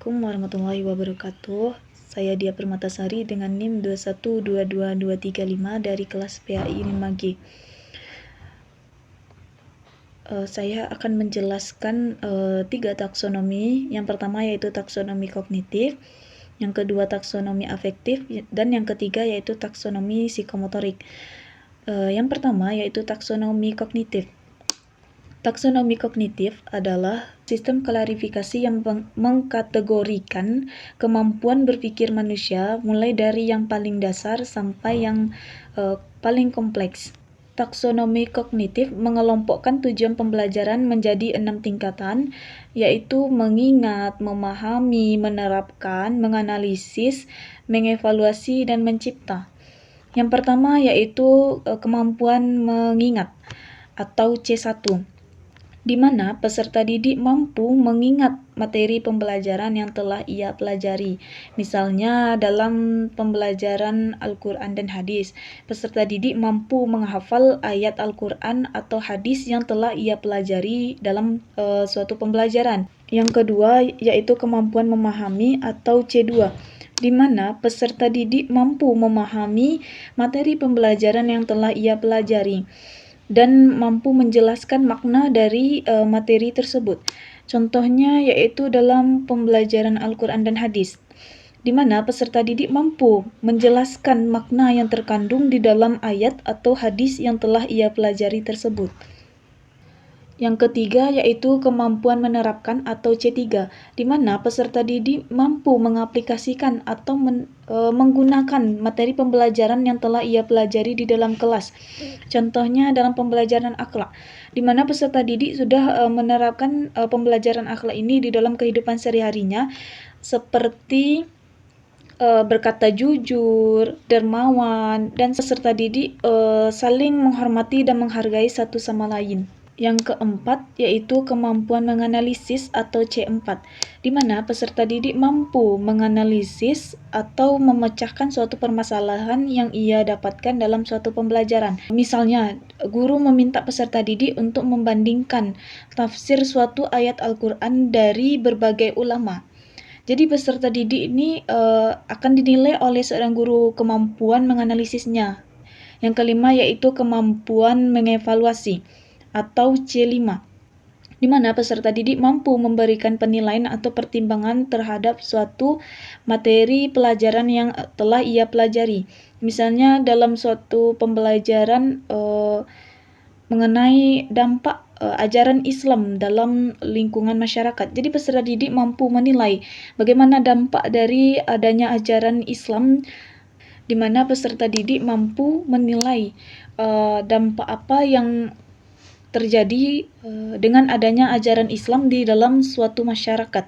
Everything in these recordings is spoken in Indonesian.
Assalamualaikum warahmatullahi wabarakatuh. Saya Dia Permatasari dengan NIM 2122235 dari kelas PAI 5G. Saya akan menjelaskan 3 taksonomi. Yang pertama yaitu taksonomi kognitif, yang kedua taksonomi afektif, dan yang ketiga yaitu taksonomi psikomotorik. Yang pertama yaitu taksonomi kognitif. Taksonomi kognitif adalah sistem klasifikasi yang mengkategorikan kemampuan berpikir manusia mulai dari yang paling dasar sampai yang paling kompleks. Taksonomi kognitif mengelompokkan tujuan pembelajaran menjadi 6 tingkatan, yaitu mengingat, memahami, menerapkan, menganalisis, mengevaluasi, dan mencipta. Yang pertama yaitu kemampuan mengingat atau C1, di mana peserta didik mampu mengingat materi pembelajaran yang telah ia pelajari. Misalnya dalam pembelajaran Al-Quran dan hadis, peserta didik mampu menghafal ayat Al-Quran atau hadis yang telah ia pelajari dalam suatu pembelajaran. Yang kedua yaitu kemampuan memahami atau C2, di mana peserta didik mampu memahami materi pembelajaran yang telah ia pelajari dan mampu menjelaskan makna dari materi tersebut. Contohnya yaitu dalam pembelajaran Al-Quran dan hadis, di mana peserta didik mampu menjelaskan makna yang terkandung di dalam ayat atau hadis yang telah ia pelajari tersebut. Yang ketiga yaitu kemampuan menerapkan atau C3, di mana peserta didik mampu mengaplikasikan atau menggunakan materi pembelajaran yang telah ia pelajari di dalam kelas. Contohnya dalam pembelajaran akhlak, di mana peserta didik sudah menerapkan pembelajaran akhlak ini di dalam kehidupan sehari-harinya, seperti berkata jujur, dermawan, dan peserta didik saling menghormati dan menghargai satu sama lain. Yang keempat yaitu kemampuan menganalisis atau C4, di mana peserta didik mampu menganalisis atau memecahkan suatu permasalahan yang ia dapatkan dalam suatu pembelajaran. Misalnya, guru meminta peserta didik untuk membandingkan tafsir suatu ayat Al-Quran dari berbagai ulama. Jadi peserta didik ini akan dinilai oleh seorang guru kemampuan menganalisisnya. Yang kelima yaitu kemampuan mengevaluasi atau C5, di mana peserta didik mampu memberikan penilaian atau pertimbangan terhadap suatu materi pelajaran yang telah ia pelajari. Misalnya dalam suatu pembelajaran mengenai dampak ajaran Islam dalam lingkungan masyarakat. Jadi peserta didik mampu menilai bagaimana dampak dari adanya ajaran Islam, di mana peserta didik mampu menilai dampak apa yang terjadi dengan adanya ajaran Islam di dalam suatu masyarakat.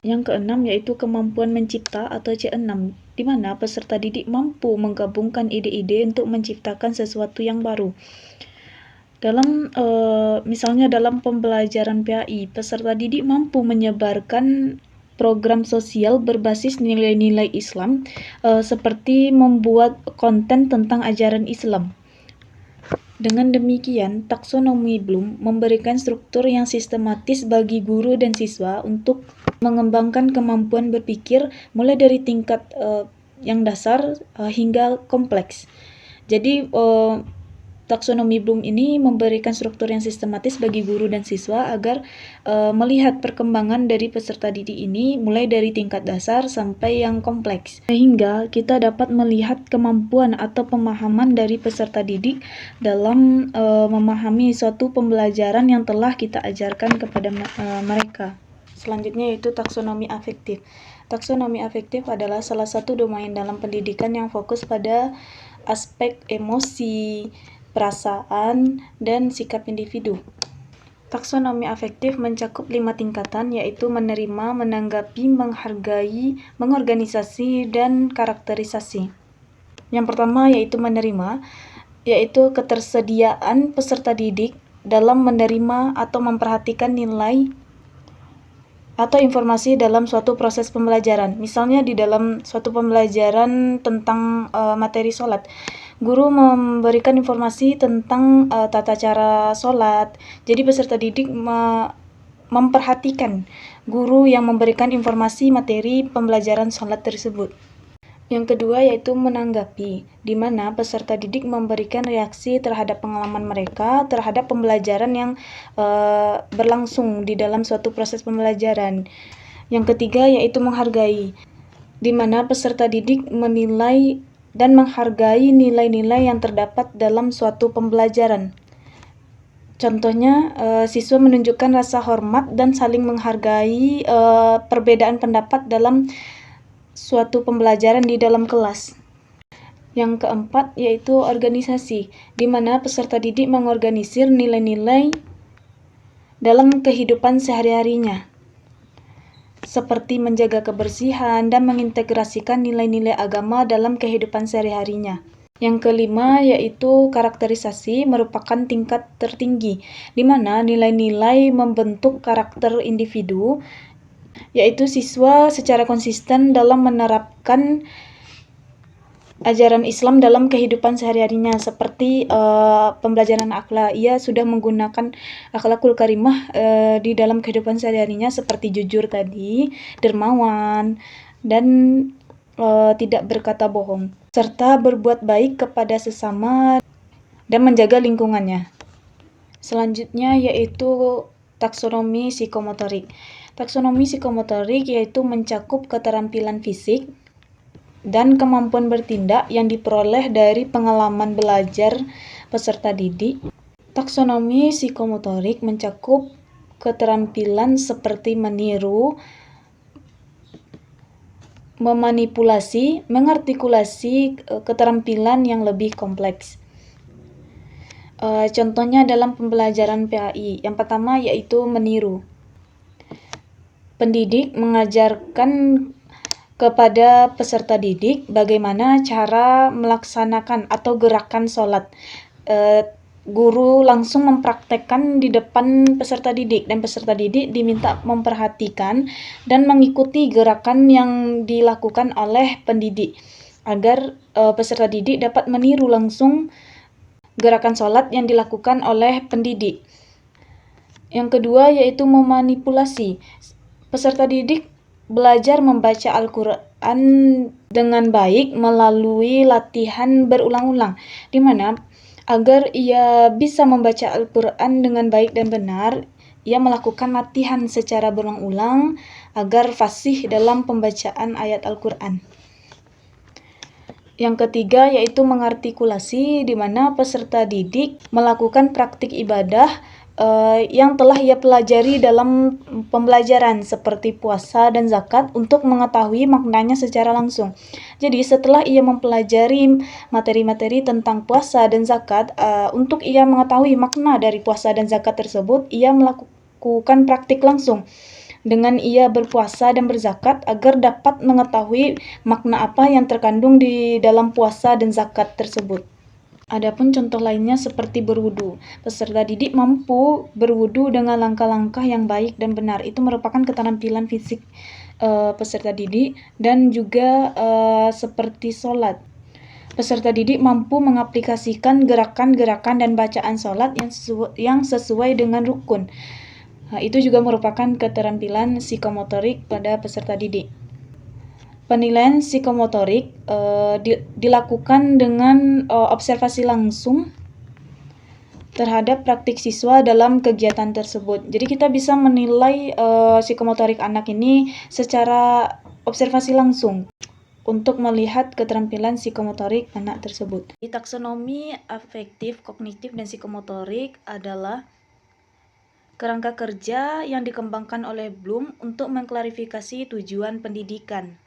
Yang keenam yaitu kemampuan mencipta atau C6, di mana peserta didik mampu menggabungkan ide-ide untuk menciptakan sesuatu yang baru. Dalam misalnya dalam pembelajaran PAI, peserta didik mampu menyebarkan program sosial berbasis nilai-nilai Islam, seperti membuat konten tentang ajaran Islam. Dengan demikian, taksonomi Bloom memberikan struktur yang sistematis bagi guru dan siswa untuk mengembangkan kemampuan berpikir mulai dari tingkat yang dasar hingga kompleks. Jadi taksonomi Bloom ini memberikan struktur yang sistematis bagi guru dan siswa agar melihat perkembangan dari peserta didik ini mulai dari tingkat dasar sampai yang kompleks, sehingga kita dapat melihat kemampuan atau pemahaman dari peserta didik dalam memahami suatu pembelajaran yang telah kita ajarkan kepada mereka. Selanjutnya yaitu taksonomi afektif. Taksonomi afektif adalah salah satu domain dalam pendidikan yang fokus pada aspek emosi, perasaan, dan sikap individu. Taksonomi afektif mencakup 5 tingkatan, yaitu menerima, menanggapi, menghargai, mengorganisasi, dan karakterisasi. Yang pertama yaitu menerima, yaitu ketersediaan peserta didik dalam menerima atau memperhatikan nilai atau informasi dalam suatu proses pembelajaran. Misalnya di dalam suatu pembelajaran tentang materi sholat, guru memberikan informasi tentang tata cara sholat. Jadi peserta didik memperhatikan guru yang memberikan informasi materi pembelajaran sholat tersebut. Yang kedua yaitu menanggapi, di mana peserta didik memberikan reaksi terhadap pengalaman mereka terhadap pembelajaran yang berlangsung di dalam suatu proses pembelajaran. Yang ketiga yaitu menghargai, di mana peserta didik menilai dan menghargai nilai-nilai yang terdapat dalam suatu pembelajaran. Contohnya, siswa menunjukkan rasa hormat dan saling menghargai perbedaan pendapat dalam suatu pembelajaran di dalam kelas. Yang keempat yaitu organisasi, di mana peserta didik mengorganisir nilai-nilai dalam kehidupan sehari-harinya, seperti menjaga kebersihan dan mengintegrasikan nilai-nilai agama dalam kehidupan sehari-harinya. Yang kelima yaitu karakterisasi, merupakan tingkat tertinggi, di mana nilai-nilai membentuk karakter individu, yaitu siswa secara konsisten dalam menerapkan ajaran Islam dalam kehidupan sehari-harinya, seperti pembelajaran akhlak. Ia sudah menggunakan akhlakul karimah di dalam kehidupan sehari-harinya, seperti jujur tadi, dermawan, dan tidak berkata bohong, serta berbuat baik kepada sesama dan menjaga lingkungannya. Selanjutnya yaitu taksonomi psikomotorik. Taksonomi psikomotorik yaitu mencakup keterampilan fisik dan kemampuan bertindak yang diperoleh dari pengalaman belajar peserta didik. Taksonomi psikomotorik mencakup keterampilan seperti meniru, memanipulasi, mengartikulasi keterampilan yang lebih kompleks. Contohnya dalam pembelajaran PAI, yang pertama yaitu meniru. Pendidik mengajarkan kepada peserta didik bagaimana cara melaksanakan atau gerakan sholat. Guru langsung mempraktekkan di depan peserta didik, dan peserta didik diminta memperhatikan dan mengikuti gerakan yang dilakukan oleh pendidik, agar peserta didik dapat meniru langsung gerakan sholat yang dilakukan oleh pendidik. Yang kedua yaitu memanipulasi. Peserta didik belajar membaca Al-Quran dengan baik melalui latihan berulang-ulang, di mana agar ia bisa membaca Al-Quran dengan baik dan benar, ia melakukan latihan secara berulang-ulang agar fasih dalam pembacaan ayat Al-Quran. Yang ketiga yaitu mengartikulasi, di mana peserta didik melakukan praktik ibadah yang telah ia pelajari dalam pembelajaran, seperti puasa dan zakat, untuk mengetahui maknanya secara langsung. Jadi setelah ia mempelajari materi-materi tentang puasa dan zakat, untuk ia mengetahui makna dari puasa dan zakat tersebut, ia melakukan praktik langsung dengan ia berpuasa dan berzakat, agar dapat mengetahui makna apa yang terkandung di dalam puasa dan zakat tersebut. Adapun contoh lainnya seperti berwudu. Peserta didik mampu berwudu dengan langkah-langkah yang baik dan benar. Itu merupakan keterampilan fisik peserta didik. Dan juga seperti sholat. Peserta didik mampu mengaplikasikan gerakan-gerakan dan bacaan sholat yang sesuai dengan rukun. Itu juga merupakan keterampilan psikomotorik pada peserta didik. Penilaian psikomotorik dilakukan dengan observasi langsung terhadap praktik siswa dalam kegiatan tersebut. Jadi kita bisa menilai psikomotorik anak ini secara observasi langsung untuk melihat keterampilan psikomotorik anak tersebut. Taksonomi afektif, kognitif, dan psikomotorik adalah kerangka kerja yang dikembangkan oleh Bloom untuk mengklarifikasi tujuan pendidikan.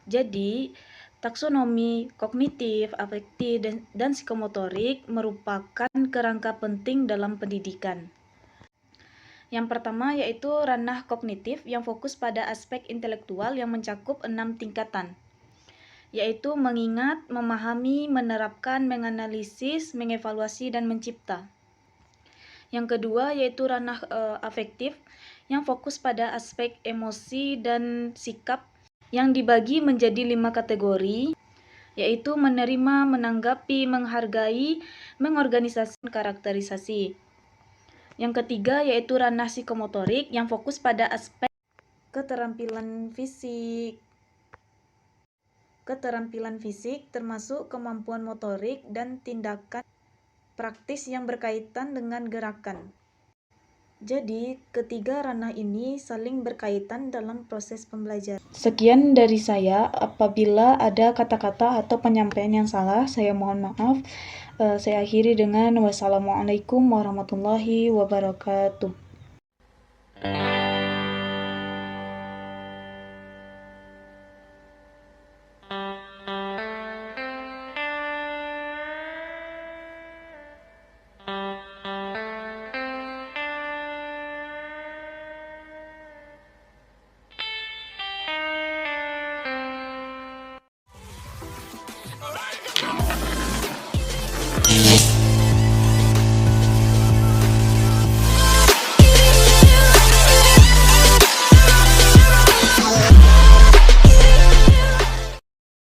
Jadi, taksonomi kognitif, afektif, dan psikomotorik merupakan kerangka penting dalam pendidikan. Yang pertama yaitu ranah kognitif yang fokus pada aspek intelektual yang mencakup 6 tingkatan, yaitu mengingat, memahami, menerapkan, menganalisis, mengevaluasi, dan mencipta. Yang kedua yaitu ranah afektif yang fokus pada aspek emosi dan sikap, yang dibagi menjadi 5 kategori, yaitu menerima, menanggapi, menghargai, mengorganisasi, karakterisasi. Yang ketiga yaitu ranah psikomotorik yang fokus pada aspek Keterampilan fisik. Keterampilan fisik termasuk kemampuan motorik dan tindakan praktis yang berkaitan dengan gerakan. Jadi, ketiga ranah ini saling berkaitan dalam proses pembelajaran. Sekian dari saya. Apabila ada kata-kata atau penyampaian yang salah, saya mohon maaf. Saya akhiri dengan wassalamualaikum warahmatullahi wabarakatuh.